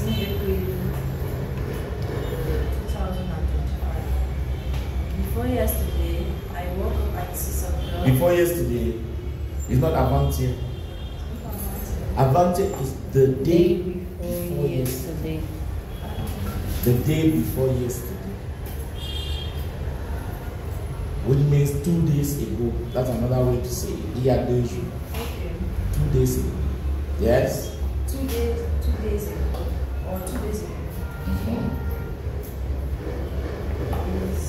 13 April 2025. Before yesterday, I woke up at 6 o'clock. Before yesterday, it's not Avanti. Avanti is the day before yesterday. The day before yesterday. Which means 2 days ago. That's another way to say it. Okay. 2 days ago. Yes? 2 days ago. Or 2 days ago. Yes.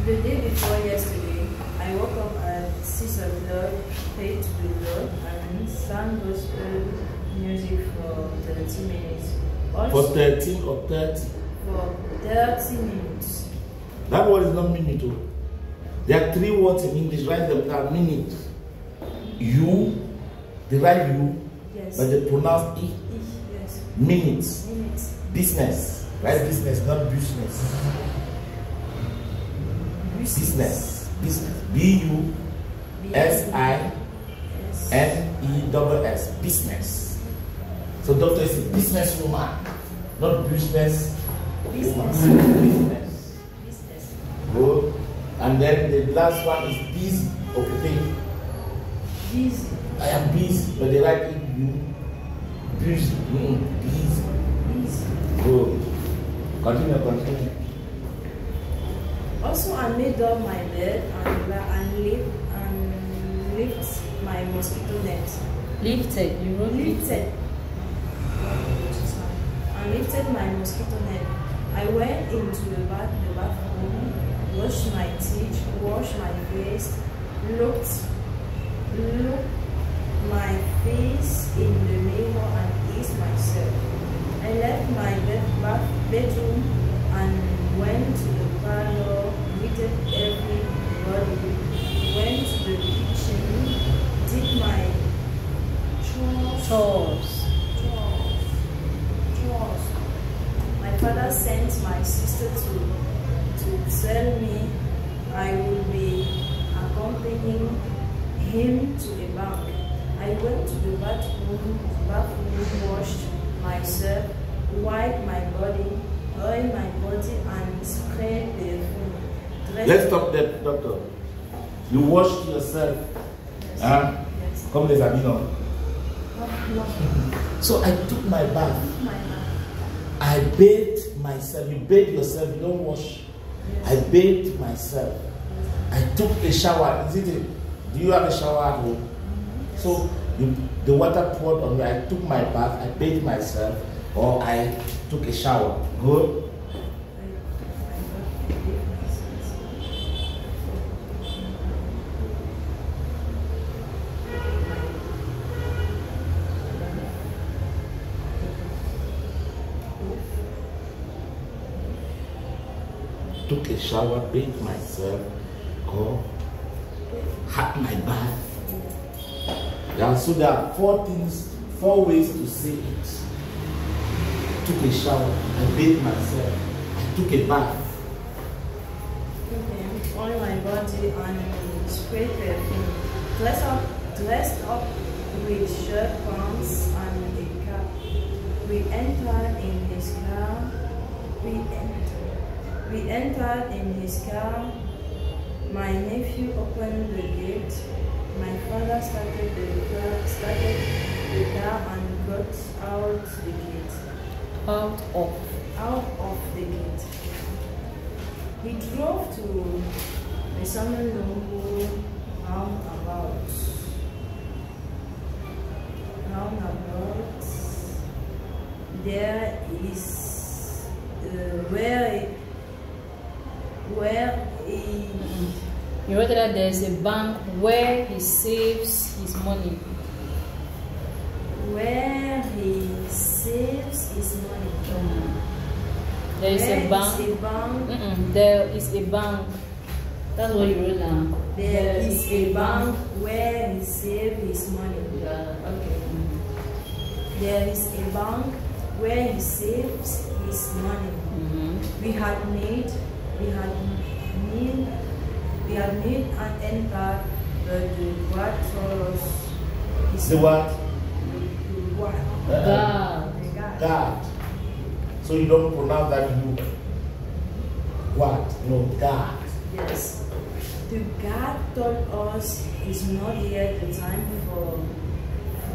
The day before yesterday, I woke up at 6 o'clock, prayed to the Lord, and sang gospel music for 30 minutes. Also, For 13 or 30? for 30 minutes. That word is not minute. Oh. There are 3 words in English. Write them down. Minute. You. They write you. Yes. But they pronounce E. Yes. Minutes. Minutes. Business. Write business, not business. Business. Business. B-U-S-I-N-E-S-S. Business. So doctor is a businesswoman, not business. Business. Business. Business. Good. And then the last one is busy. Okay. Busy. I am busy, but they write it you. Busy. Busy. Busy. Good. Continue. Also, I made up my bed and lift my mosquito net. Lifted. You wrote Lifted. I lifted my mosquito net. I went into the bathroom, washed my teeth, washed my face, looked my face in the mirror and kissed myself. I left my bedroom and went to the parlor, greeted everybody, went to the kitchen, did my chores. My father sent my sister to tell me I will be accompanying him to a bank. I went to the bathroom, washed myself, wiped my body, oiled my body, and sprayed perfume. Let's stop there, doctor. You washed yourself. Yes. Huh? Yes. Come les amis, no? No. So I took my bath. My hand. I bathed myself. You bathe yourself, you don't wash. Yes. I bathed myself. I took a shower. Do you have a shower at home? Yes. So the water poured on me. I took my bath. I bathed myself, or I took a shower. Good. Took a shower, bathed myself, had my bath. Yeah, so there are 4 ways to say it. Took a shower, I bathed myself, I took a bath. Okay. On my body and sprayed perfume. Dressed up with shirt, pants, and a cap. We entered in his car. We entered in his car. My nephew opened the gate. My father started the car and got out the gate. Out of the gate. He drove to the Samanongo roundabout. There is where he You wrote that there's a bank where he saves his money. Where he saves his money. There is a bank. There is a bank. That's what you wrote now. There is a bank where he saves his money. Yeah. Okay. There is a bank where he saves his money. We had made an But the God told us. The what? The what? God. The God. God. So you don't pronounce that you. What? No, God. Yes. The God told us it's not yet the time for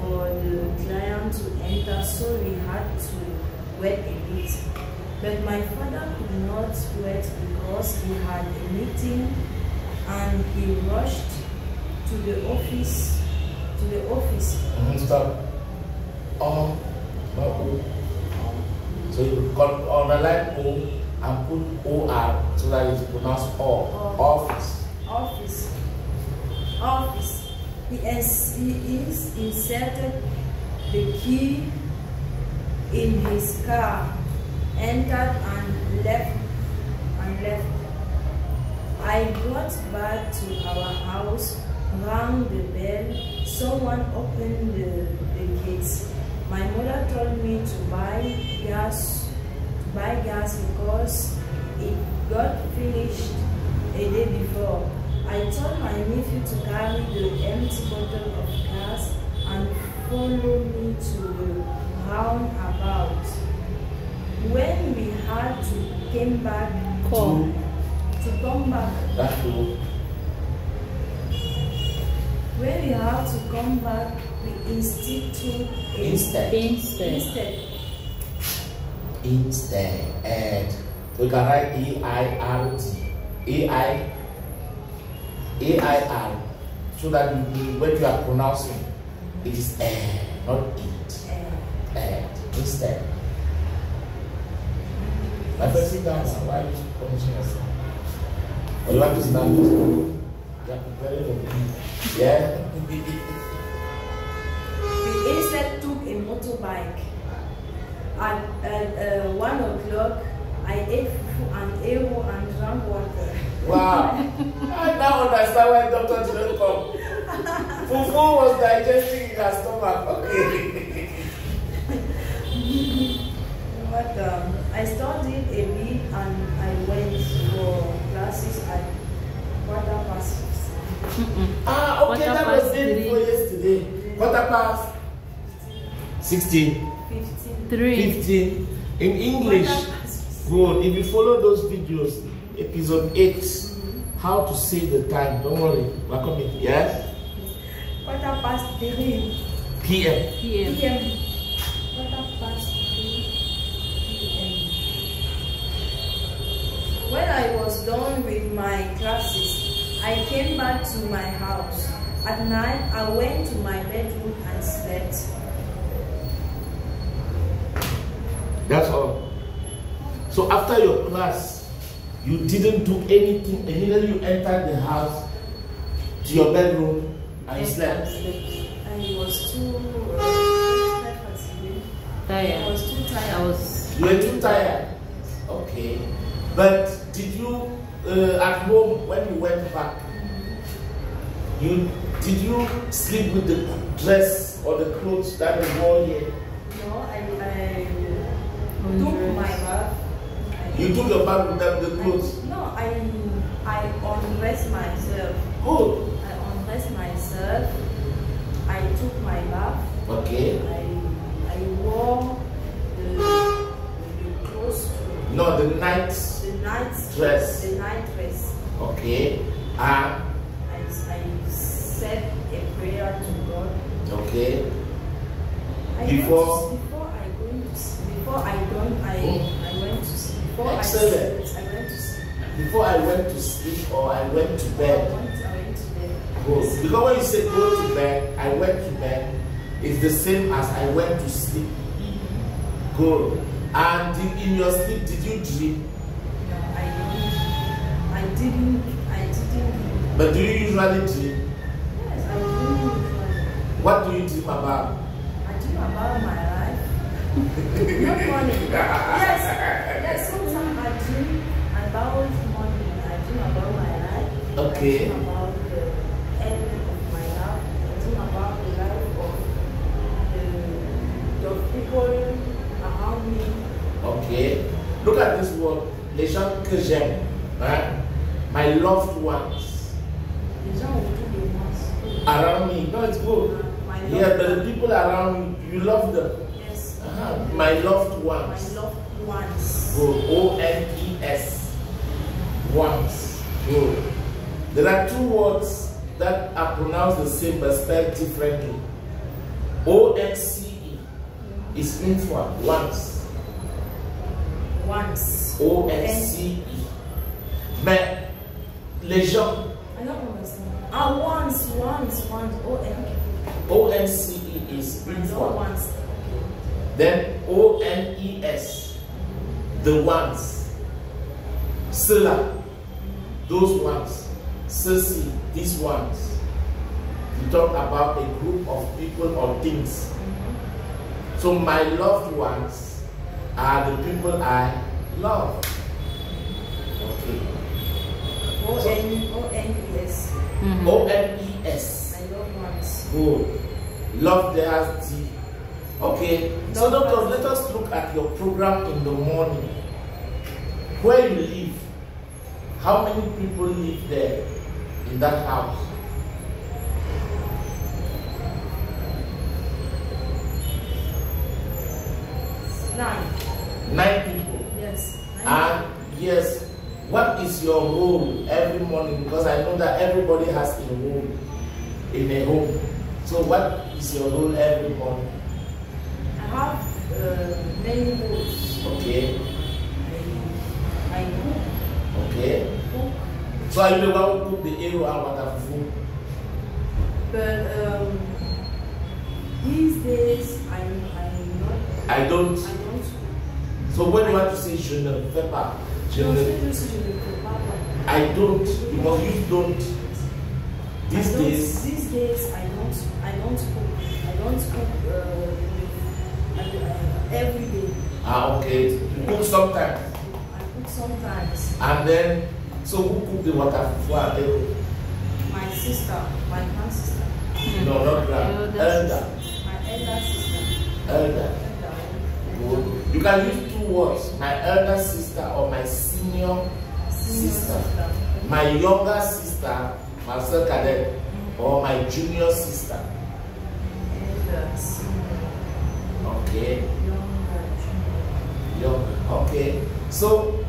the client to enter, so we had to wait a bit. But my father could not wait because he had a meeting and he rushed to the office. Stop. O, not O. So you underline O and put OR so that it's pronounced O. Office. Office. He inserted the key in his car, entered and left. I got back to our house, rang the bell, someone opened the gates. My mother told me to buy gas because it got finished a day before. I told my nephew to carry the empty bottle of gas and follow me to the roundabout. When we had to come back, when we had to come back, we instead. So you can write A-I-R, so that when you are pronouncing, it is not it. Instead. My first sit down now. Why are you punishing yourself? Or you want to stand? You are preparing for me. Yeah? We instead took a motorbike. At 1 o'clock, I ate fufu and ewo and drank water. Wow! I now understand why Dr. didn't come. Fufu was digesting in her stomach. Okay. But I studied a bit and I went for classes at 6:15. Okay, that was it for yesterday. 16. 15 in English. Good. If you follow those videos, episode 8, how to say the time. Don't worry, we're coming. Yes? 3:15 PM. 3:15 PM. When I was done with my classes, I came back to my house. At night, I went to my bedroom and slept. That's all. So after your class, you didn't do anything. Immediately you entered the house to your bedroom and slept. And it was too tired. I was too tired. You were too tired. Okay. But did you at home when you went back? Did you sleep with the dress or the clothes that you wore here? No, I took my bath. You took your bath with the clothes? No, I undressed myself. Good. I undressed myself. I took my bath. Okay. I wore the clothes. No, the night dress. The night dress. Okay. And I said a prayer to God. okay. I went to Excellent. Before I went to sleep or I went to bed. I went to bed. Good. Because when you say go to bed, I went to bed, it's the same as I went to sleep. Good. And in your sleep, did you dream? No, I didn't. But do you usually dream? Yes, I dream usually. What do you dream about? I dream about my life. Not money. Yes, sometimes I dream about money. I dream about my life. Okay. I dream about the end of my life. I dream about the life of the people around me. Okay. Look at this word. Les gens que j'aime. Right? My loved ones. Les gens autour de moi. Around me. No, it's good. Yeah, but the people around you love them. Yes. My loved ones. My loved ones. Good. O-N-E-S. Ones. Good. There are two words that are pronounced the same but spelled differently. O-N-C-E is means what? Once. Once. O-N-C-E. Mais les gens. I don't understand. Once. O-N. O-N-C-E is means what? Once. Then O-N-E-S. The ones. Ceux-là. Those ones. Ceci. These ones. You talk about a group of people or things. So my loved ones are the people I love. Okay. O-N-E-S. O-N-E-S. My loved ones. Good. Love there's the. Okay. So doctor, let us look at your program in the morning. Where you live, how many people live there in that house? Nine people. Yes. And yes, what is your role every morning? Because I know that everybody has a role in a home. So what is your role every morning? I have many roles. Okay. I cook. Okay. Cook. So are you the one who cook the arrow and water food? But these days I don't. cook. So when you want to say je ne fais pas, je ne. I don't. You must use don't. These days I don't cook. I don't cook every day. Okay. You cook sometimes. I cook sometimes. And then, so who cook the water for arrow? My sister, my grand sister. No, not grand. Elder. My elder sister. Elder. Good. You can use two words. My elder sister or my senior sister. My younger sister, Marcel Cadet, or my junior sister. Okay. Okay. So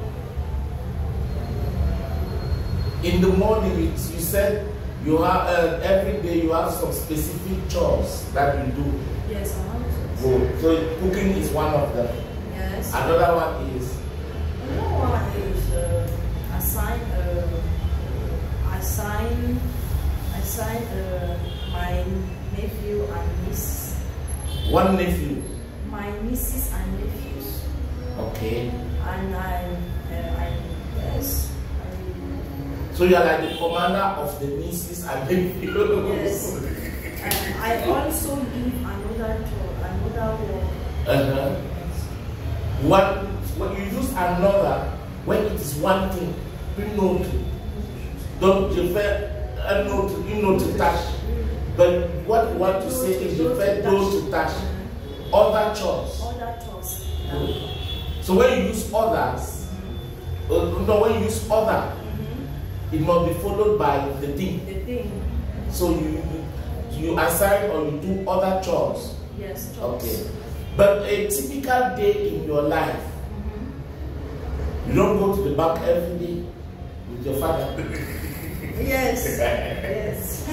in the morning, you said you have every day you have some specific chores that you do. Yes, I have to. Good. So cooking is one of them. Yes. Another one is assign my nephew and niece. one nephew. My nieces and nephews. Okay. And yes. So you are like the commander of the nieces and nephews. Yes. I also give another work. When you use another, when it is one thing, you know to. Don't refer to touch. But what you want to say is refer to touch. Other chores. Other chores. So when you use others, when you use other, it must be followed by the thing. The thing. So you assign or you do other chores. Yes, chores. Okay. But a typical day in your life, you don't go to the bank every day with your father. Yes. Yes.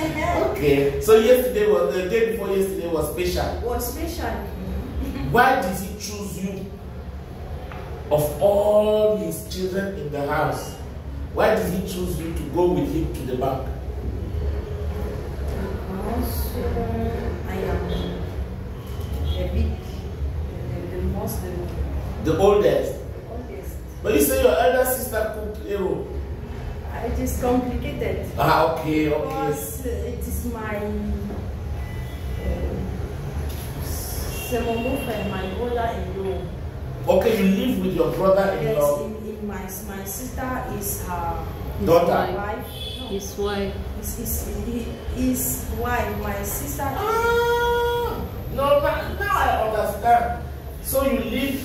Okay. So yesterday was the day before yesterday was special. Was special. Why did he choose you of all his children in the house? Why did he choose you to go with him to the bank? Because I am the oldest. But you say your elder sister cooked arrow. It is complicated. Okay. Because it is my my brother-in-law. Okay, you live with your brother-in-law. Yes, my sister is her daughter. Wife. No. His wife. His wife. My sister. No, now I understand. So you live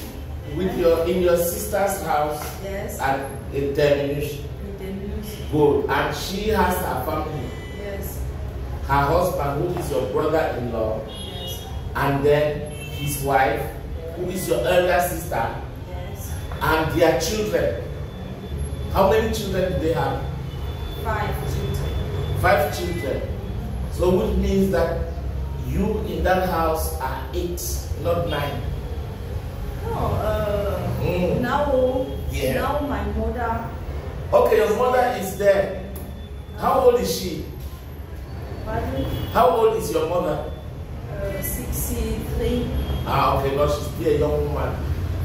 with in your sister's house. Yes. At Terminus. Good. And she has her family. Yes. her husband, who is your brother-in-law, Yes. and then his wife, who is your elder sister, Yes. and their children. How many children do they have? 5 children. 5 children. So which means that you in that house are 8, not 9. No, now my mother. Okay, your mother is there. How old is she? Pardon? How old is your mother? 63. Okay, no, she's still a young woman.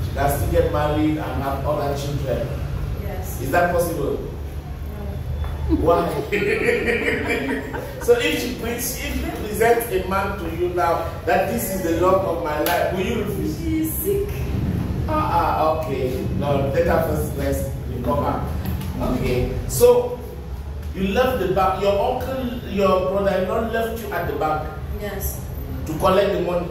She can still get married and have other children. Yes. Is that possible? No. Why? So if she presents a man to you now that this is the love of my life, will you refuse? She is sick. Okay. No, let her first let's recover. Okay. So you left the bank. Your uncle, your brother-in-law left you at the bank Yes. to collect the money.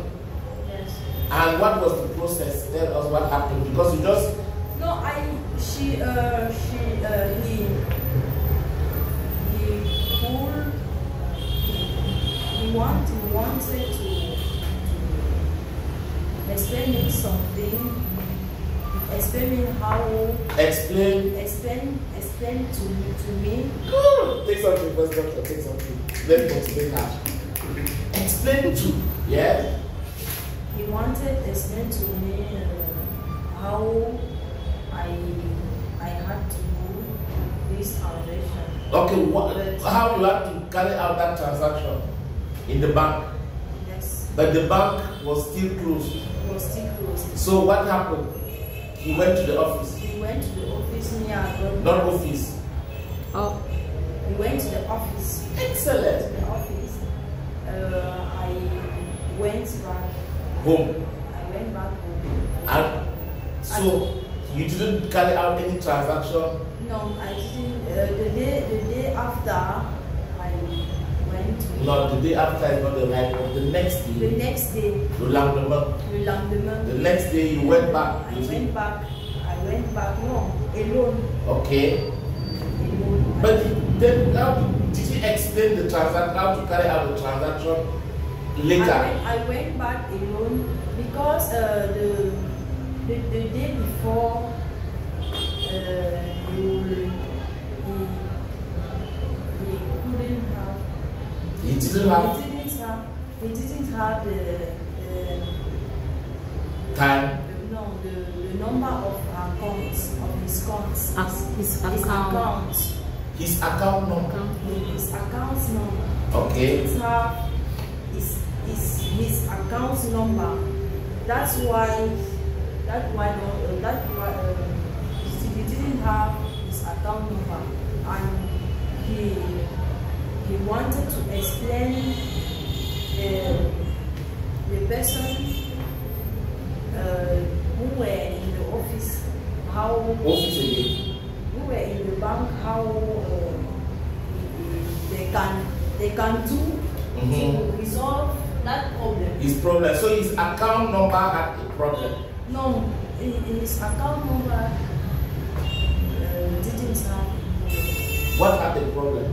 Yes. And what was the process? Tell us what happened, because you just. No, he wanted to explain me something, explain me how, explain to me. Take something first, doctor. Take something. Let's motivate her. Explain to, yeah. He wanted to explain to me how I had to do this transaction. Okay, how you had to carry out that transaction in the bank? Yes. But the bank was still closed. It was still closed. So what happened? He went to the office. He went to the office near. Not office. Oh. He went to the office. Excellent. To the office. I went back Home. I went back home. And so you didn't carry out any transaction? No, I didn't. The day after, I went to. No, the day after is not the right one. The next day. The next day. Le lendemain. Le lendemain. The next day you went back. I went back. No, alone. Okay. Alone. But then how did he explain the transaction? How to carry out the transaction later? I went back alone because the day before He didn't have the time. No, the number of accounts of his accounts. His account. His account number. His account number. Okay. He didn't have his account number. That's why he didn't have his account number, and he wanted to explain the person who were in the office how who were in the bank how they can do to resolve that problem. His problem. So his account number had a problem. No, his account number didn't have. What had the problem?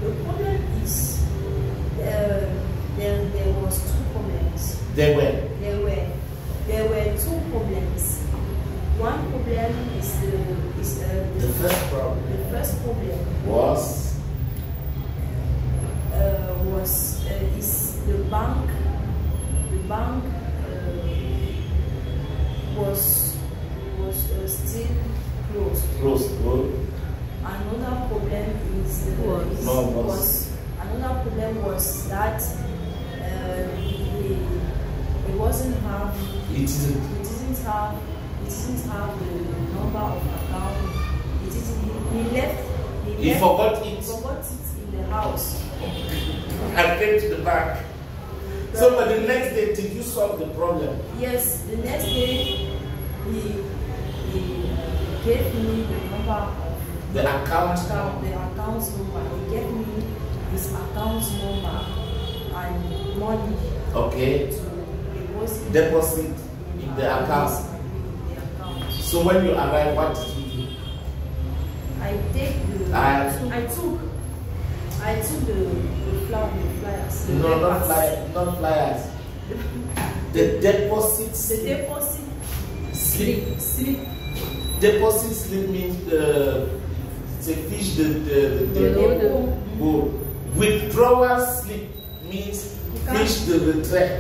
The problem is there was 2 problems. There were. There were 2 problems. One problem is The first problem. The first problem Was is the bank. The bank was still closed. Closed. Another problem another problem was that he wasn't have. It isn't. He didn't have the number of account. He forgot it. He forgot it in the house. And came to the bank. So, but the next day, did you solve the problem? Yes, the next day he gave me the number of the account number. He gave me his account number and money. Okay. To deposit in the account. So when you arrive, what did you do? I took. I took the flyers. No, not flyers. The deposit slip. The deposit slip. Deposit slip means to fish the gold. Withdrawal slip means fish the retreat.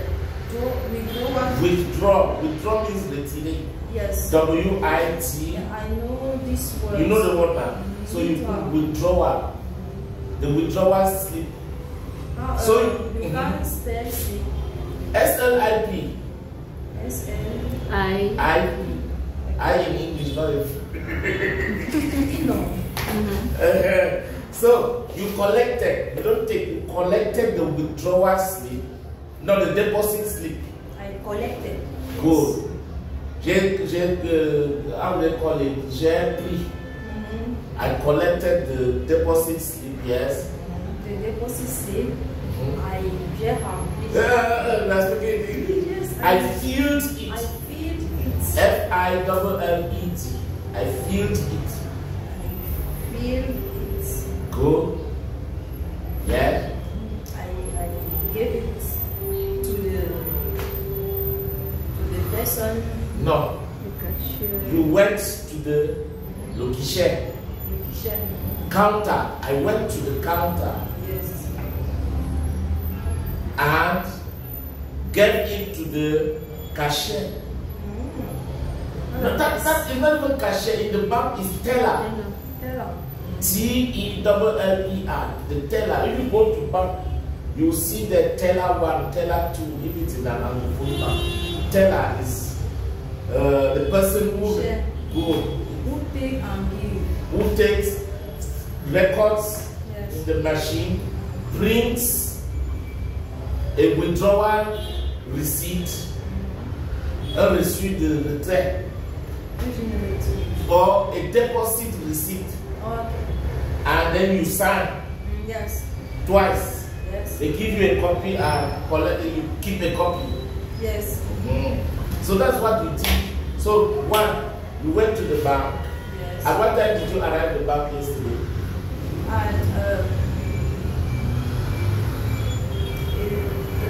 Withdraw means retirer. Yes. W-I-T. I know this word. You know the word now. So you put withdrawal. The withdrawal slip. So you can't spell slip. S-L-I-P. S-L-I-P. I in English, not in No. So you collected. You don't take. You collected the withdrawal slip. No, the deposit slip. I collected. Good. How do they call it? J'ai pris. I collected the deposit slip, yes. The deposit slip, j'ai rempli. Yes, I filled it. I filled it. F-I-L-L-E-T. I filled it. I filled it. Good. Yeah. I gave it to the person. No. You went to the location. Counter. I went to the counter. Yes. And gave it to the cashier. No, that's not even cashier. In the bank is teller. T-E-L-L-E-R. The teller. If you go to bank, you see the teller 1, teller 2. If it's in an Anglophone bank, teller is the person who take and give. Who takes records in the machine, prints a withdrawal receipt, a receipt de retrait, or a deposit receipt, and then you sign twice. Yes. They give you a copy and you keep a copy. Yes. So that's what we did. So one, you went to the bank. Yes. At what time did you arrive at the bank yesterday? At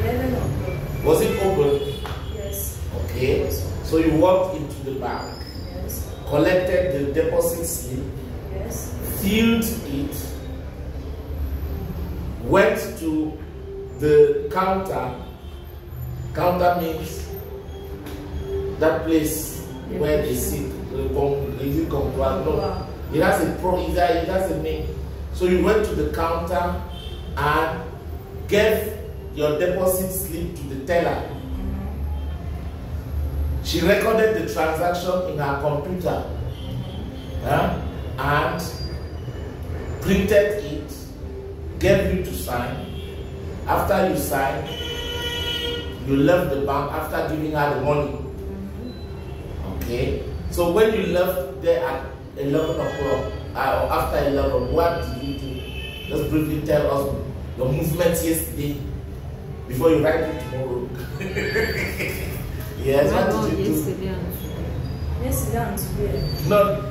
11 o'clock. Was it open? Yes. Okay. So you walked into the bank. Yes. Collected the deposit slip. Yes. Filled it. Went to the counter. Counter means that place where they sit. Is it comptoir? No. It has a name. So you went to the counter and gave your deposit slip to the teller. She recorded the transaction in her computer and printed it, gave you to sign. After you signed, you left the bank after giving her the money. Okay? So when you left there at 11 o'clock, or after 11, what did you do? Just briefly tell us your movements yesterday before you write it tomorrow. Yes, what did you do? Yesterday and today.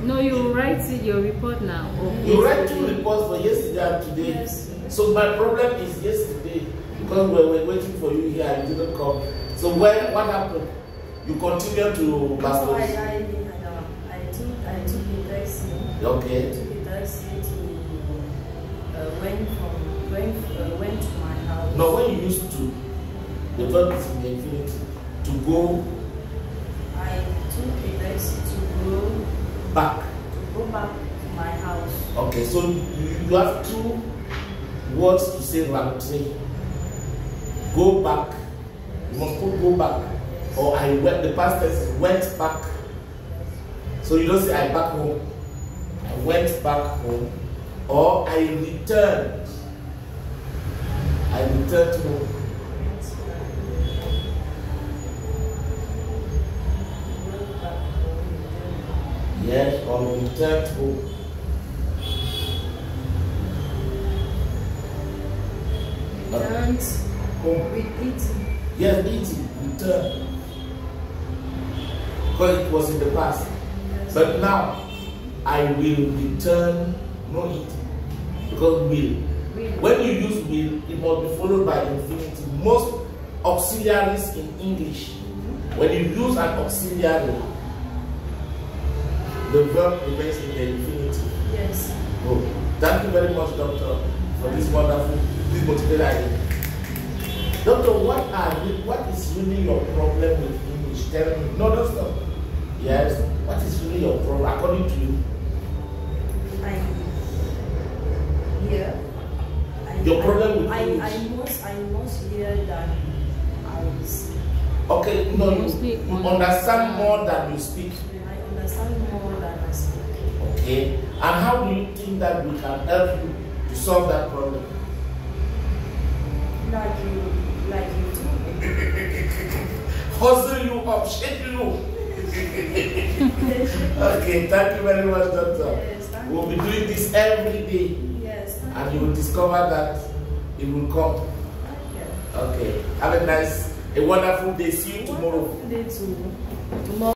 No, you write it, your report now. You write 2 reports for yesterday and today. Yes. So my problem is yesterday, because we were waiting for you here and you didn't come. So what happened? You continue to So I took the taxi. Okay. I took the taxi to went to my house. No, when you used to, the verb is in the infinitive, to go. I took a taxi to go Back. to my house. Okay, so you have 2 words to say rentrer. Go back. You must put go back. Or I went, the past tense went back. So you don't say I back home. I went back home. Or I returned. I returned home. Yes, or returned home. Returned Home. with eating. Yes, eating, return. Because it was in the past. Yes. But now, I will return, no eating. Because will. When you use will, it must be followed by infinitive. Most auxiliaries in English, when you use an auxiliary, the verb remains in the infinitive. Yes. Oh, thank you very much, Doctor, for this wonderful, this motivated idea. Doctor, what is really your problem with English? Tell me. No, don't stop. Yes. What is really your problem, according to you? Your problem with English? I must hear that I speak. Okay, no, you understand more than you speak. I understand more than I speak. Okay. And how do you think that we can help you to solve that problem? Like you do. Hustle you up, shake you. Okay, thank you very much, Doctor. Yes, we'll be doing this every day. Yes. And you will discover that it will come. Okay. Have a wonderful day. See you tomorrow. Wonderful day too. Tomorrow.